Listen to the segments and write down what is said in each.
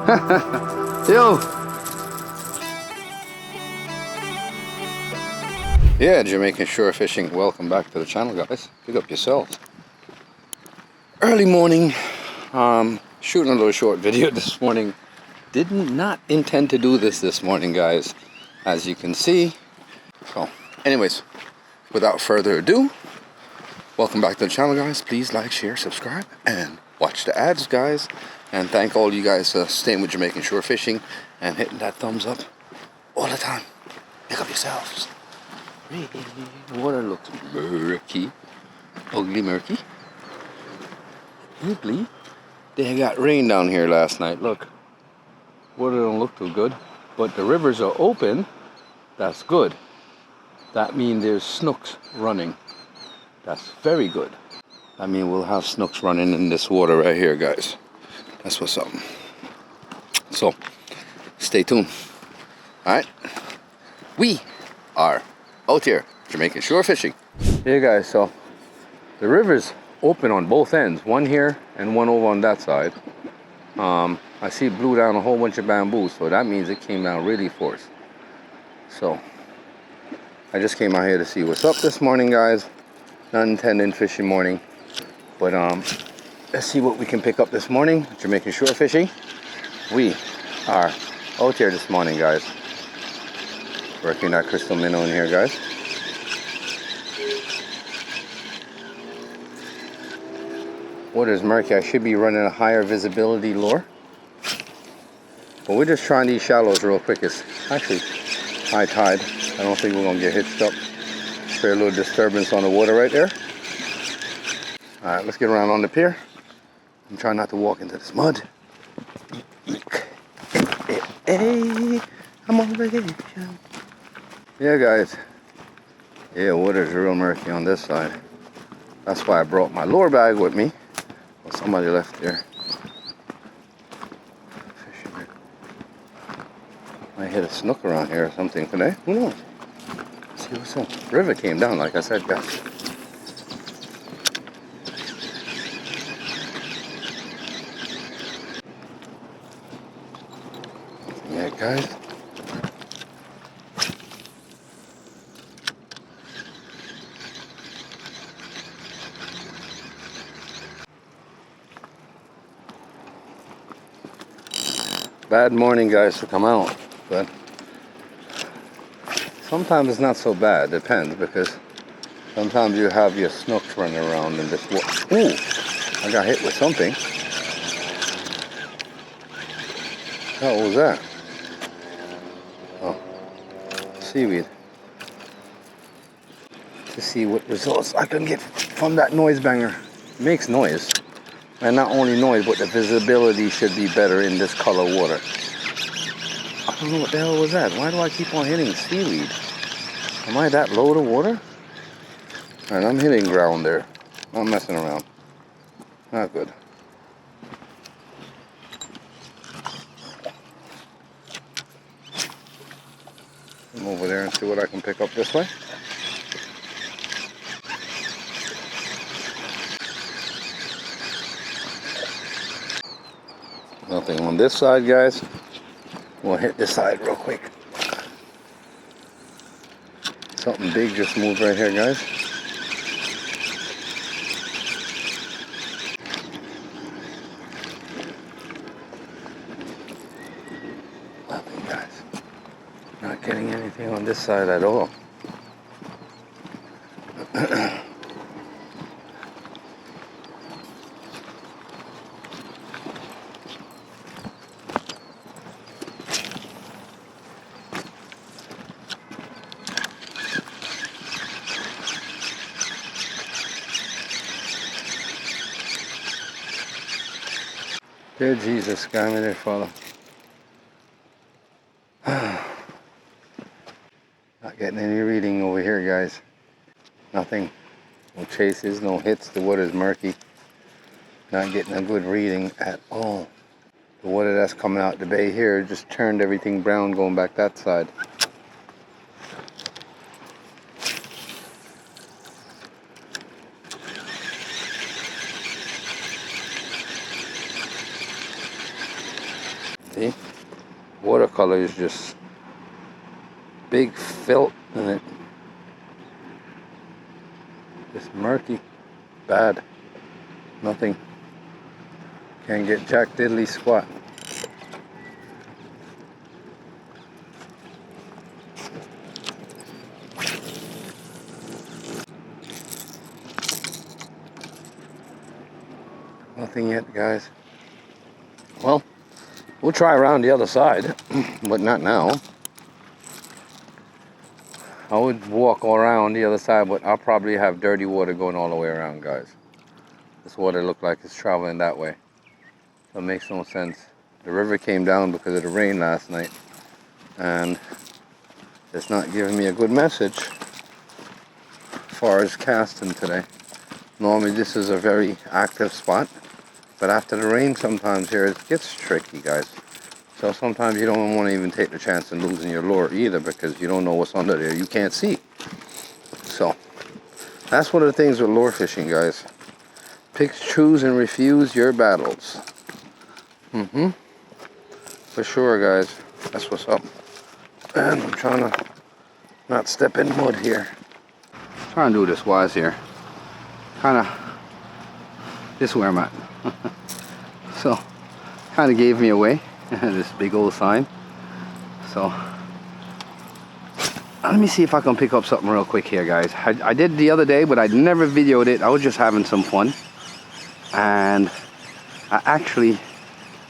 Yo. Yeah, Jamaican shore fishing. Welcome back to the channel, guys. Pick up yourselves. Early morning. Shooting a little short video this morning. Did not intend to do this morning, guys, as you can see. So, anyways, without further ado, welcome back to the channel, guys. Please like, share, subscribe, and watch the ads, guys. And thank all you guys for staying with Jamaican shore fishing and hitting that thumbs up all the time. Pick up yourselves. Water looks murky, ugly murky, ugly. They got rain down here last night. Look, water don't look too good, but the rivers are open. That's good. That means there's snooks running. That's very good. I mean, we'll have snooks running in this water right here, guys. That's what's up. So, stay tuned. All right, we are out here Jamaican shore fishing. Yeah, guys. So the river's open on both ends. One here and one over on that side. I see it blew down a whole bunch of bamboo, so that means it came down really forced. So I just came out here to see what's up this morning, guys. Not intending fishing morning, but let's see what we can pick up this morning. Jamaican shore fishing. We are out here this morning, guys. Working that crystal minnow in here, guys. Water's murky. I should be running a higher visibility lure, but we're just trying these shallows real quick. It's actually high tide. I don't think we're gonna get hitched up. Spare a little disturbance on the water right there. All right, let's get around on the pier. I'm trying not to walk into this mud. Hey, I'm on vacation. Yeah, guys. Yeah, water's real murky on this side. That's why I brought my lure bag with me. Well, somebody left there. Fishing. Might hit a snook around here or something today. Who knows? Let's see what's up. River came down, like I said, guys. Yeah, guys. Bad morning, guys, to come out, but sometimes it's not so bad. Depends, because sometimes you have your snooks running around in this water. Ooh, I got hit with something. What was that? Oh, seaweed. To see what results I can get from that noise banger. It makes noise. And not only noise, but the visibility should be better in this color water. I don't know what the hell was that. Why do I keep on hitting seaweed? Am I that low to water? Alright, I'm hitting ground there. I'm messing around. Not good. Come over there and see what I can pick up this way. Nothing on this side, guys. We'll hit this side real quick. Something big just moved right here, guys. Nothing, guys. Not getting anything on this side at all. Dear Jesus, guide me there, Father. Not getting any reading over here, guys. Nothing. No chases, no hits. The water's murky. Not getting a good reading at all. The water that's coming out the bay here just turned everything brown going back that side. See? Watercolor is just big filth in it. Just murky. Bad. Nothing. Can't get jack diddly squat. Nothing yet, guys. Well, we'll try around the other side, but not now. I would walk around the other side, but I'll probably have dirty water going all the way around, guys. This water looked like it's traveling that way. So it makes no sense. The river came down because of the rain last night, and it's not giving me a good message as far as casting today. Normally this is a very active spot, but after the rain sometimes here it gets tricky, guys. So sometimes you don't want to even take the chance of losing your lure either, because you don't know what's under there. You can't see. So that's one of the things with lure fishing, guys. Pick, choose, and refuse your battles. For sure, guys. That's what's up. And I'm trying to not step in mud here. Trying to do this wise here. Kind of this is where I'm at. So kind of gave me away. This big old sign. So let me see if I can pick up something real quick here, guys. I did the other day, but I never videoed it. I was just having some fun, and I actually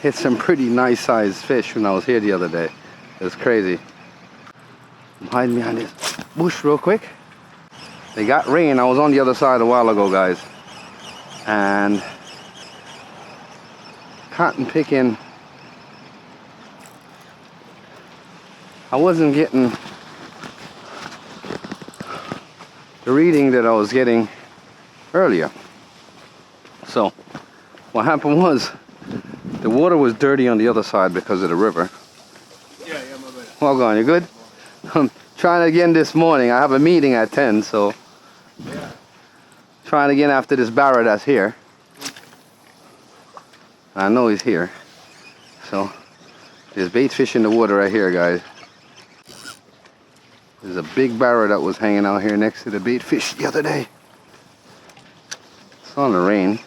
hit some pretty nice sized fish when I was here the other day. It was crazy. I'm hiding behind this bush real quick. They got rain. I was on the other side a while ago, guys, and cotton picking, I wasn't getting the reading that I was getting earlier. So what happened was the water was dirty on the other side because of the river. Yeah, my bad. Well gone, you good? I'm trying again this morning. I have a meeting at 10, so Yeah. trying again after this barra that's here. I know he's here. So there's bait fish in the water right here, guys. There's a big barra that was hanging out here next to the bait fish the other day. It's on the rain.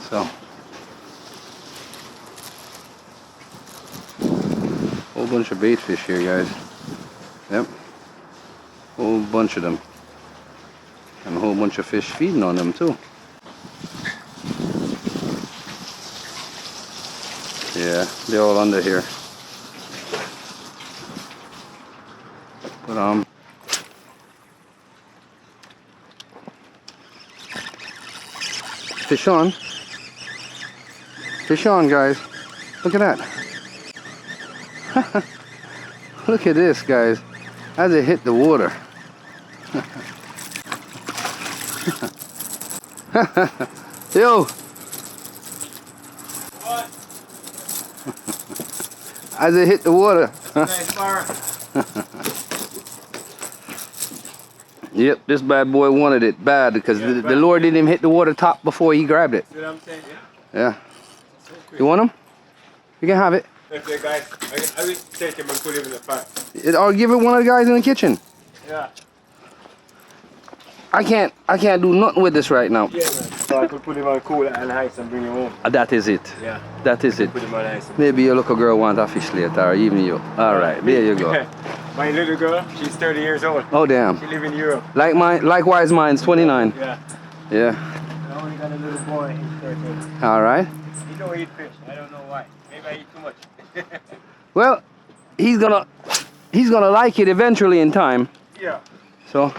So whole bunch of bait fish here, guys. Yep. Whole bunch of them. And a whole bunch of fish feeding on them too. Yeah, they're all under here. But fish on. Fish on, guys. Look at that. Look at this, guys. As it hit the water. Yo. What? As it hit the water. Nice bar. Yep, this bad boy wanted it bad because the lure didn't even hit the water top before he grabbed it. See what I'm saying? Yeah. You want him? You can have it. Okay, guys. I will take him and put him in the pot. I'll give it one of the guys in the kitchen. Yeah. I can't do nothing with this right now. Yeah, man. So I could put him on cooler and ice and bring him home. That is it. Yeah. That is it. Put him on ice. Maybe your little girl wants a fish later, or even you. Alright, there you go. My little girl, she's 30 years old. Oh damn. She lives in Europe. Likewise mine's 29. Yeah. Yeah. I only got a little boy, he's 13. Alright. He don't eat fish. I don't know why. Maybe I eat too much. Well, he's gonna like it eventually in time. Yeah. So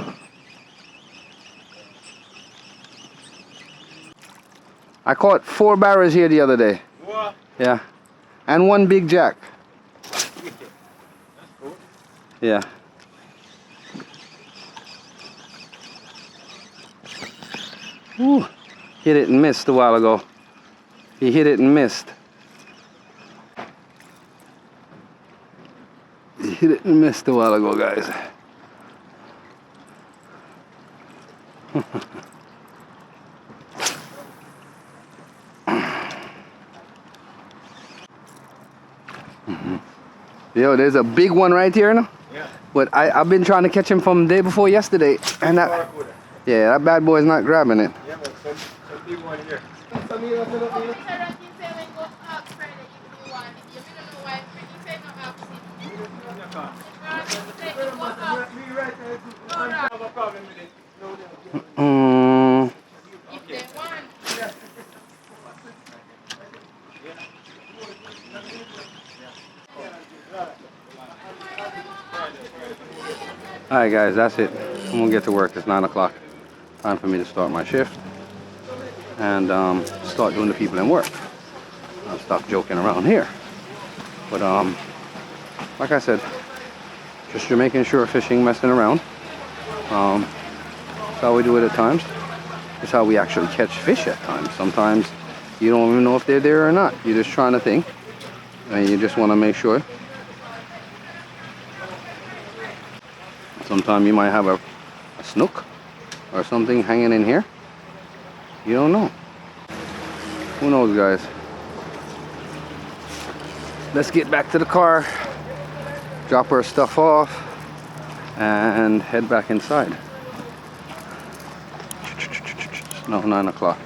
I caught 4 barras here the other day. What? Yeah. And 1 big jack. That's cool. Yeah. Ooh. Hit it and missed a while ago. He hit it and missed. He hit it and missed a while ago, guys. Yo, there's a big one right here now. Yeah. But I've been trying to catch him from the day before yesterday, and that that bad boy is not grabbing it. Yeah, but some big one here. Mm. Alright guys, that's it. I'm gonna get to work. It's 9 o'clock. Time for me to start my shift and start doing the people in work. I'll stop joking around here. But like I said, just Jamaican shore fishing, messing around. That's how we do it at times. It's how we actually catch fish at times. Sometimes you don't even know if they're there or not. You're just trying to think, and you just want to make sure. Sometimes you might have a snook or something hanging in here. You don't know. Who knows, guys? Let's get back to the car, drop our stuff off, and head back inside. It's now 9 o'clock.